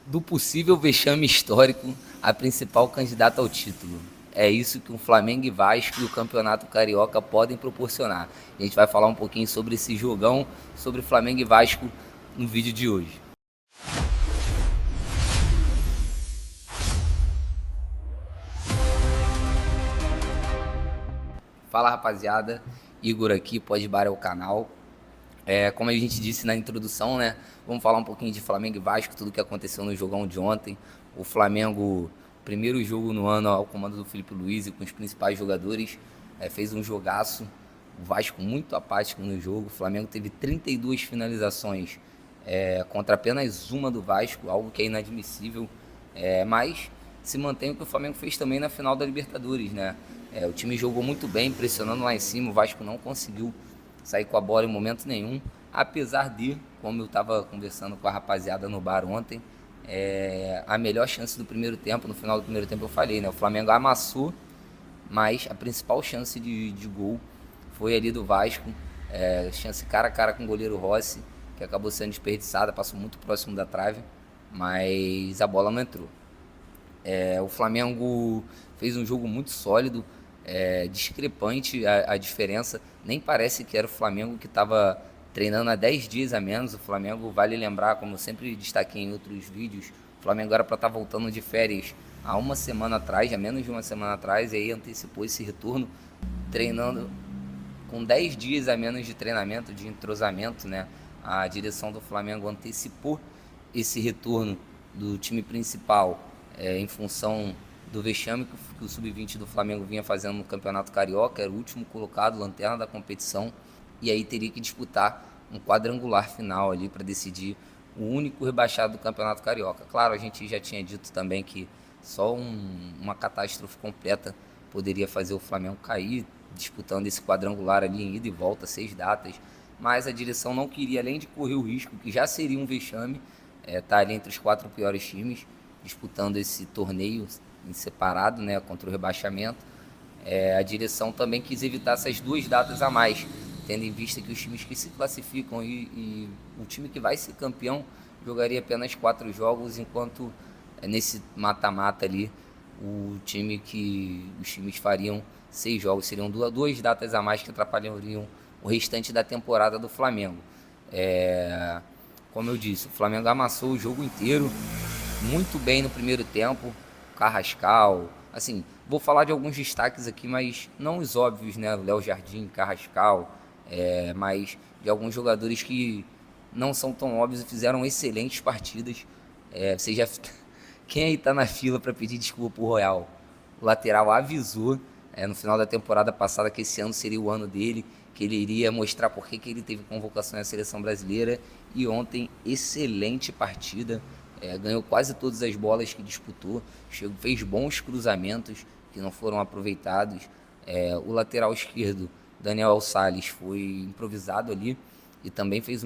Do possível vexame histórico, a principal candidata ao título. É isso que o Flamengo e Vasco e o Campeonato Carioca podem proporcionar. A gente vai falar um pouquinho sobre esse jogão, sobre Flamengo e Vasco no vídeo de hoje. Fala rapaziada, Igor aqui, Pode Bar é o canal. Como a gente disse na introdução, né? Vamos falar um pouquinho de Flamengo e Vasco, tudo que aconteceu no jogão de ontem. O Flamengo, primeiro jogo no ano ao comando do Felipe Luiz e com os principais jogadores, fez um jogaço. O Vasco muito apático no jogo. O Flamengo teve 32 finalizações contra apenas uma do Vasco, algo que é inadmissível. Mas se mantém o que o Flamengo fez também na final da Libertadores, né? O time jogou muito bem, pressionando lá em cima. O Vasco não conseguiu sair com a bola em momento nenhum, apesar de, como eu estava conversando com a rapaziada no bar ontem, a melhor chance do primeiro tempo, no final do primeiro tempo eu falei, né? O Flamengo amassou, mas a principal chance de gol foi ali do Vasco, chance cara a cara com o goleiro Rossi, que acabou sendo desperdiçada, passou muito próximo da trave, mas a bola não entrou. O Flamengo fez um jogo muito sólido, discrepante a diferença. Nem parece que era o Flamengo que estava treinando há 10 dias a menos. O Flamengo, vale lembrar, como eu sempre destaquei em outros vídeos, o Flamengo era para estar voltando de férias há uma semana atrás, há menos de uma semana atrás, e aí antecipou esse retorno, treinando com 10 dias a menos de treinamento, de entrosamento, né? A direção do Flamengo antecipou esse retorno do time principal em função do vexame que o Sub-20 do Flamengo vinha fazendo no Campeonato Carioca, era o último colocado, lanterna da competição, e aí teria que disputar um quadrangular final ali para decidir o único rebaixado do Campeonato Carioca. Claro, a gente já tinha dito também que só uma catástrofe completa poderia fazer o Flamengo cair, disputando esse quadrangular ali em ida e volta, 6 datas, mas a direção não queria, além de correr o risco, que já seria um vexame, tá ali entre os 4 piores times, disputando esse torneio em separado, né, contra o rebaixamento. A direção também quis evitar essas 2 datas a mais, tendo em vista que os times que se classificam e o time que vai ser campeão jogaria apenas 4 jogos, enquanto nesse mata-mata ali os times fariam 6 jogos, seriam 2 datas a mais que atrapalhariam o restante da temporada do Flamengo. Como eu disse, o Flamengo amassou o jogo inteiro, muito bem no primeiro tempo. Carrascal, assim, vou falar de alguns destaques aqui, mas não os óbvios, né? Léo Jardim, Carrascal, mas de alguns jogadores que não são tão óbvios e fizeram excelentes partidas. Você já... Quem aí tá na fila para pedir desculpa pro Royal? O lateral avisou no final da temporada passada que esse ano seria o ano dele, que ele iria mostrar por que ele teve convocação à seleção brasileira, e ontem, excelente partida. Ganhou quase todas as bolas que disputou, fez bons cruzamentos que não foram aproveitados. O lateral esquerdo, Daniel Salles, foi improvisado ali e também fez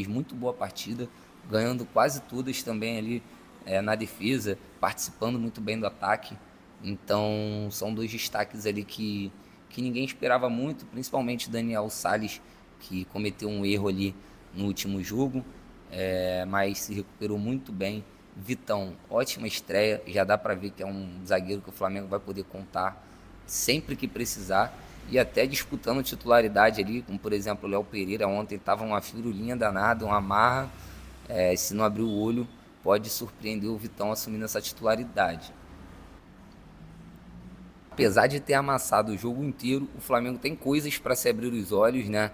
muito boa partida, ganhando quase todas também ali na defesa, participando muito bem do ataque. Então são 2 destaques ali que ninguém esperava muito, principalmente Daniel Salles, que cometeu um erro ali no último jogo, mas se recuperou muito bem. Vitão, ótima estreia, já dá para ver que é um zagueiro que o Flamengo vai poder contar sempre que precisar, e até disputando titularidade ali, como por exemplo o Léo Pereira ontem estava uma firulinha danada, uma marra, se não abrir o olho pode surpreender o Vitão assumindo essa titularidade. Apesar de ter amassado o jogo inteiro, o Flamengo tem coisas para se abrir os olhos, né?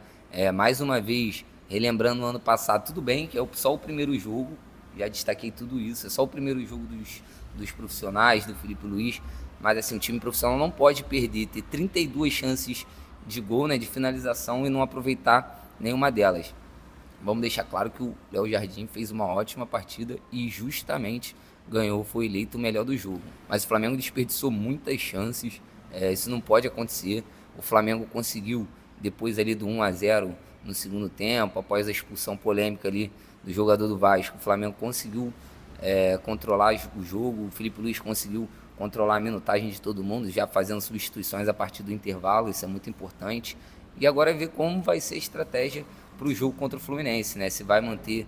Mais uma vez, relembrando o ano passado, tudo bem que é só o primeiro jogo, já destaquei tudo isso, é só o primeiro jogo dos profissionais, do Felipe Luiz, mas assim, o time profissional não pode perder, ter 32 chances de gol, né, de finalização, e não aproveitar nenhuma delas. Vamos deixar claro que o Léo Jardim fez uma ótima partida e justamente ganhou, foi eleito o melhor do jogo. Mas o Flamengo desperdiçou muitas chances, isso não pode acontecer. O Flamengo conseguiu, depois ali do 1-0 no segundo tempo, após a expulsão polêmica ali do jogador do Vasco, o Flamengo conseguiu controlar o jogo, o Felipe Luiz conseguiu controlar a minutagem de todo mundo, já fazendo substituições a partir do intervalo, isso é muito importante. E agora é ver como vai ser a estratégia para o jogo contra o Fluminense, né? Se vai manter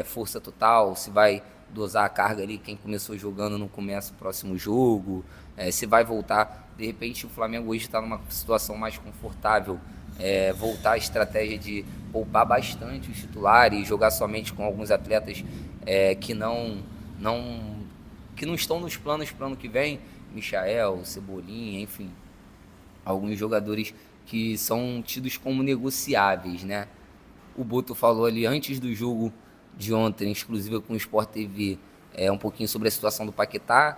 força total, se vai dosar a carga ali, quem começou jogando não começa o próximo jogo, se vai voltar. De repente o Flamengo hoje está numa situação mais confortável, voltar à estratégia de poupar bastante os titulares, jogar somente com alguns atletas que não que não estão nos planos para o ano que vem, Michael, Cebolinha, enfim, alguns jogadores que são tidos como negociáveis, né? O Boto falou ali antes do jogo de ontem, exclusiva com o Sport TV, um pouquinho sobre a situação do Paquetá,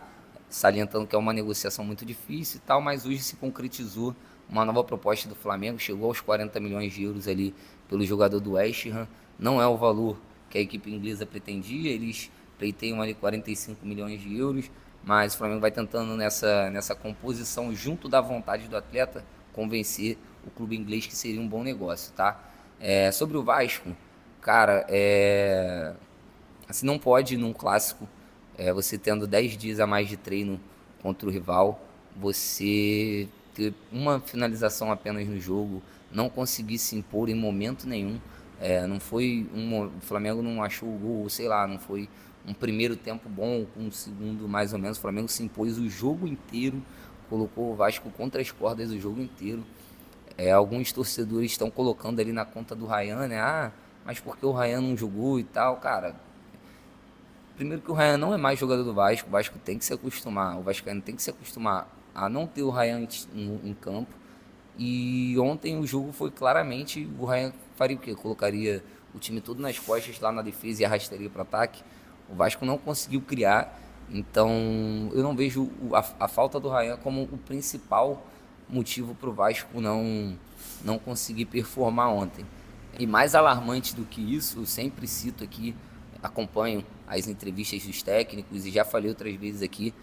salientando que é uma negociação muito difícil e tal, mas hoje se concretizou uma nova proposta do Flamengo, chegou aos 40 milhões de euros ali pelo jogador do West Ham, não é o valor que a equipe inglesa pretendia, eles pleiteiam ali 45 milhões de euros, mas o Flamengo vai tentando nessa composição, junto da vontade do atleta, convencer o clube inglês que seria um bom negócio, tá? Sobre o Vasco, cara, assim, não pode num clássico, você tendo 10 dias a mais de treino contra o rival, você ter uma finalização apenas no jogo, não conseguir se impor em momento nenhum. Não foi o Flamengo não achou o gol, sei lá, não foi um primeiro tempo bom, um segundo mais ou menos. O Flamengo se impôs o jogo inteiro, colocou o Vasco contra as cordas o jogo inteiro. Alguns torcedores estão colocando ali na conta do Ryan, né? Ah, mas por que o Ryan não jogou e tal? Cara, primeiro que o Ryan não é mais jogador do Vasco, o Vasco tem que se acostumar, o vascaíno tem que se acostumar a não ter o Ryan em campo. E ontem o jogo foi claramente, o Ryan faria o quê? Colocaria o time todo nas costas lá na defesa e arrastaria para o ataque. O Vasco não conseguiu criar, então eu não vejo a falta do Ryan como o principal motivo para o Vasco não conseguir performar ontem. E mais alarmante do que isso, eu sempre cito aqui, acompanho as entrevistas dos técnicos e já falei outras vezes aqui,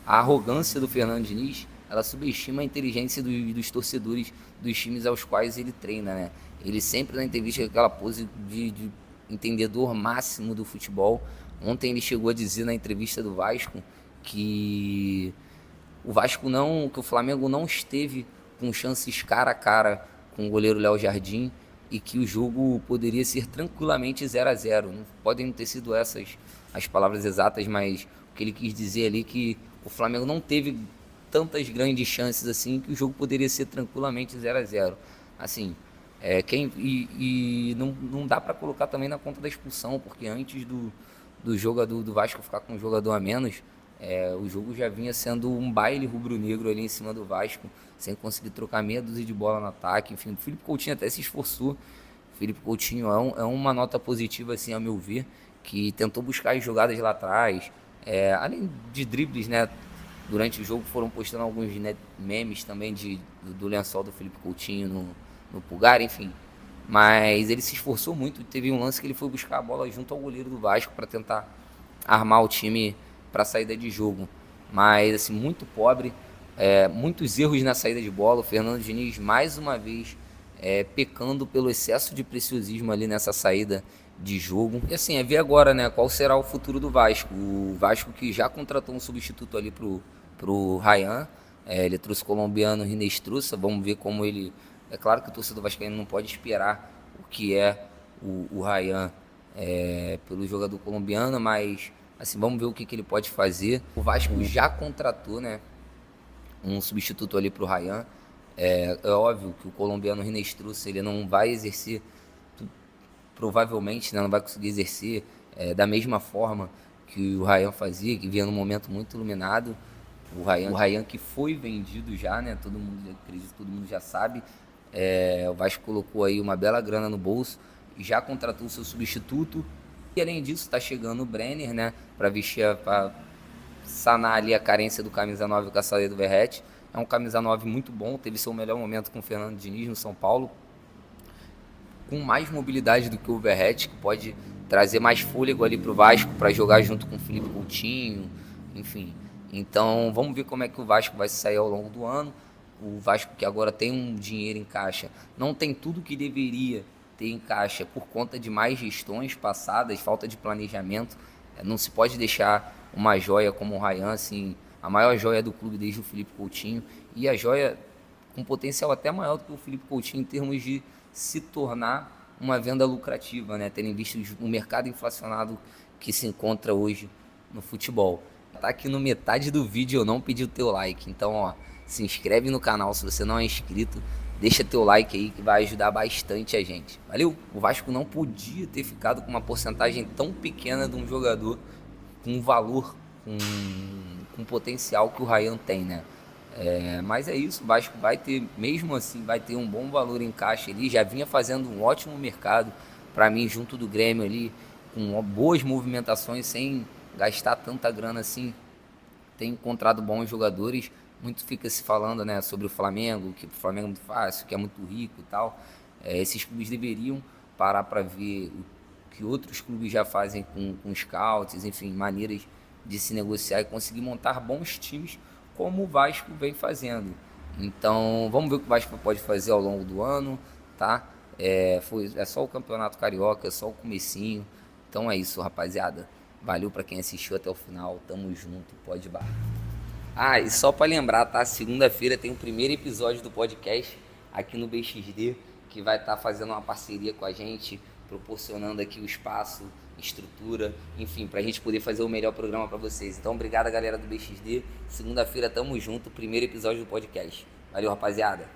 a arrogância do Fernando Diniz, ela subestima a inteligência dos torcedores dos times aos quais ele treina, né? Ele sempre na entrevista com aquela pose de entendedor máximo do futebol. Ontem ele chegou a dizer na entrevista do Vasco que que o Flamengo não esteve com chances cara a cara com o goleiro Léo Jardim e que o jogo poderia ser tranquilamente 0-0. Não podem não ter sido essas as palavras exatas, mas o que ele quis dizer ali é que o Flamengo não teve tantas grandes chances assim, que o jogo poderia ser tranquilamente 0-0. Assim, não dá para colocar também na conta da expulsão, porque antes do jogador do Vasco ficar com um jogador a menos, o jogo já vinha sendo um baile rubro-negro ali em cima do Vasco, sem conseguir trocar meia dúzia de bola no ataque. Enfim, o Felipe Coutinho até se esforçou. O Felipe Coutinho é uma nota positiva, assim, ao meu ver, que tentou buscar as jogadas lá atrás, além de dribles, né? Durante o jogo foram postando alguns, né, memes também do lençol do Felipe Coutinho no pulgar, enfim. Mas ele se esforçou muito. Teve um lance que ele foi buscar a bola junto ao goleiro do Vasco para tentar armar o time para a saída de jogo. Mas, assim, muito pobre. Muitos erros na saída de bola. O Fernando Diniz, mais uma vez, pecando pelo excesso de preciosismo ali nessa saída de jogo. E assim, ver agora, né, qual será o futuro do Vasco. O Vasco que já contratou um substituto ali pro Ryan. Ele trouxe o colombiano Rinestruça. Vamos ver como ele... É claro que o torcedor vascaíno não pode esperar o que é o Ryan pelo jogador colombiano, mas assim, vamos ver o que ele pode fazer. O Vasco já contratou, né, um substituto ali para o Ryan. É óbvio que o colombiano Rinestruça, ele não vai exercer, provavelmente, né, não vai conseguir exercer da mesma forma que o Ryan fazia, que vinha num momento muito iluminado. O Ryan que foi vendido já, né? Todo mundo já sabe. O Vasco colocou aí uma bela grana no bolso, já contratou o seu substituto. E além disso, está chegando o Brenner, né? Para sanar ali a carência do camisa 9 com a saída do Verratti. É um camisa 9 muito bom, teve seu melhor momento com o Fernando Diniz no São Paulo, com mais mobilidade do que o Verratti, que pode trazer mais fôlego ali para o Vasco, para jogar junto com o Felipe Coutinho, enfim. Então, vamos ver como é que o Vasco vai sair ao longo do ano. O Vasco, que agora tem um dinheiro em caixa, não tem tudo que deveria ter em caixa por conta de mais gestões passadas, falta de planejamento. Não se pode deixar uma joia como o Ryan, assim, a maior joia do clube desde o Felipe Coutinho, e a joia com potencial até maior do que o Felipe Coutinho em termos de se tornar uma venda lucrativa, né? Terem visto o mercado inflacionado que se encontra hoje no futebol. Tá aqui no metade do vídeo, eu não pedi o teu like, então ó, se inscreve no canal se você não é inscrito, deixa teu like aí que vai ajudar bastante a gente. Valeu? O Vasco não podia ter ficado com uma porcentagem tão pequena de um jogador com valor, com potencial que o Ryan tem, né? Mas é isso, o Vasco vai ter, mesmo assim, vai ter um bom valor em caixa ali, já vinha fazendo um ótimo mercado, para mim, junto do Grêmio ali, com boas movimentações, sem gastar tanta grana assim, tem encontrado bons jogadores. Muito fica se falando, né, sobre o Flamengo, que o Flamengo é muito fácil, que é muito rico e tal. Esses clubes deveriam parar para ver o que outros clubes já fazem com scouts, enfim, maneiras de se negociar e conseguir montar bons times como o Vasco vem fazendo. Então, vamos ver o que o Vasco pode fazer ao longo do ano, tá? É só o Campeonato Carioca, é só o comecinho. Então é isso, rapaziada. Valeu para quem assistiu até o final. Tamo junto, pode bar. Ah, e só para lembrar, tá? Segunda-feira tem o primeiro episódio do podcast aqui no BXD, que vai estar fazendo uma parceria com a gente, proporcionando aqui o espaço, estrutura, enfim, para a gente poder fazer o melhor programa para vocês. Então, obrigado, galera do BXD. Segunda-feira tamo junto, primeiro episódio do podcast. Valeu, rapaziada.